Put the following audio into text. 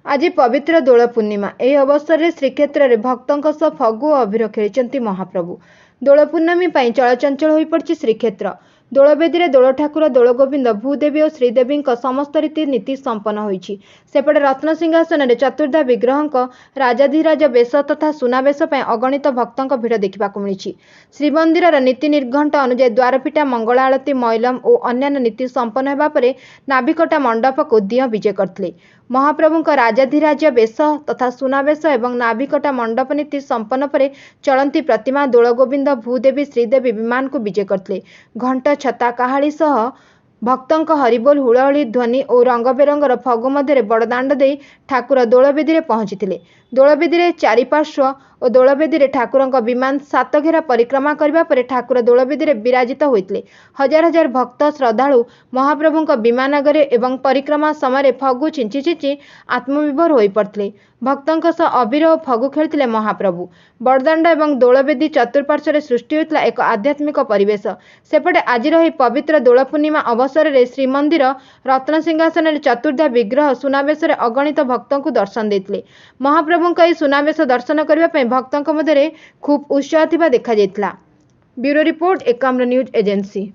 आज पवित्र दोल पूर्णिमा। ଏହି ଅବସରରେ ଶ୍ରୀକ୍ଷେତ୍ରରେ ଭକ୍ତଙ୍କ ସହ ଫଗୁ ଓ ଅବିର ଖେଳିଛନ୍ତି ମହାପ୍ରଭୁ। ଦୋଳ ପୂର୍ଣ୍ଣମୀ ପାଇଁ ଚଳଚଞ୍ଚଳ ହୋଇପଡ଼ିଛି ଶ୍ରୀକ୍ଷେତ୍ର। ଦୋଳବେଦୀରେ ଦୋଳ ଠାକୁର, ଦୋଳ ଗୋବିନ୍ଦ, ଭୂଦେବୀ ଓ ଶ୍ରୀଦେବୀଙ୍କ ସମସ୍ତ ନୀତି ସମ୍ପନ୍ନ ହୋଇଛି। ସେପଟେ ରତ୍ନସିଂହାସନରେ ଚତୁର୍ଦ୍ଧା ବିଗ୍ରହଙ୍କ ରାଜାଧିରାଜ ବେଶ ତଥା ସୁନାବେଶ ପାଇଁ ଅଗଣିତ ଭକ୍ତଙ୍କ ଭିଡ଼ ଦେଖିବାକୁ ମିଳିଛି। ଶ୍ରୀମନ୍ଦିରର ନୀତି ନିର୍ଘଣ୍ଟ ଅନୁଯାୟୀ ଦ୍ୱାରପିଠା, ମଙ୍ଗଳ ଆଳତି, ମଇଲମ ଓ ଅନ୍ୟାନ୍ୟ ନୀତି ସମ୍ପନ୍ନ ହେବା ପରେ ନାଭିକଟା ମଣ୍ଡପକୁ ଦିଅଁ ବିଜେ କରିଥିଲେ। ମହାପ୍ରଭୁଙ୍କ ରାଜାଧିରାଜ ବେଶ ତଥା ସୁନାବେଶ ଏବଂ ନାଭିକଟା ମଣ୍ଡପ ନୀତି ସମ୍ପନ୍ନ ପରେ ଚଳନ୍ତି ପ୍ରତିମା, ଦୋଳଗୋବିନ୍ଦ, ଭୂଦେବୀ, ଶ୍ରୀଦେବୀ ବିମାନକୁ ବିଜେ କରିଥିଲେ। ଘଣ୍ଟ, ଛତା, କାହାଳୀ ସହ ଭକ୍ତଙ୍କ ହରିବୋଲ, ହୁଳହୁଳି ଧ୍ୱନି ଓ ରଙ୍ଗବେରଙ୍ଗର ଫଗୁ ମଧ୍ୟରେ ବଡ଼ଦାଣ୍ଡ ଦେଇ ଠାକୁର ଦୋଳବେଦୀରେ ପହଞ୍ଚିଥିଲେ। ଦୋଳବେଦୀରେ ଚାରିପାର୍ଶ୍ୱ ଓ ଦୋଳବେଦୀରେ ଠାକୁରଙ୍କ ବିମାନ ସାତଘେରା ପରିକ୍ରମା କରିବା ପରେ ଠାକୁର ଦୋଳବେଦୀରେ ବିରାଜିତ ହୋଇଥିଲେ। ହଜାର ହଜାର ଭକ୍ତ ଶ୍ରଦ୍ଧାଳୁ ମହାପ୍ରଭୁଙ୍କ ବିମାନ ଆଗରେ ଏବଂ ପରିକ୍ରମା ସମୟରେ ଫଗୁ ଛିଞ୍ଚି ଛିଞ୍ଚି ଆତ୍ମବିଭୋର ହୋଇପଡ଼ିଥିଲେ। ଭକ୍ତଙ୍କ ସହ ଅବିର ଓ ଫଗୁ ଖେଳିଥିଲେ ମହାପ୍ରଭୁ। ବଡ଼ଦାଣ୍ଡ ଏବଂ ଦୋଳବେଦୀ ଚତୁଃପାର୍ଶ୍ୱରେ ସୃଷ୍ଟି ହୋଇଥିଲା ଏକ ଆଧ୍ୟାତ୍ମିକ ପରିବେଶ। ସେପଟେ ଆଜିର ଏହି ପବିତ୍ର ଦୋଳ ପୂର୍ଣ୍ଣିମା ଅବସରରେ ଶ୍ରୀମନ୍ଦିର ରତ୍ନସିଂହାସନରେ ଚତୁର୍ଦ୍ଧା ବିଗ୍ରହ ସୁନାବେଶରେ ଅଗଣିତ ଭକ୍ତଙ୍କୁ ଦର୍ଶନ ଦେଇଥିଲେ। ମହାପ୍ରଭୁଙ୍କ ଏହି ସୁନାବେଶ ଦର୍ଶନ କରିବା ପାଇଁ ଭକ୍ତଙ୍କ ମଧ୍ୟରେ ଖୁବ୍ ଉତ୍ସାହ ଥିବା ଦେଖାଯାଇଥିଲା। Bureau report, Ekamra news agency.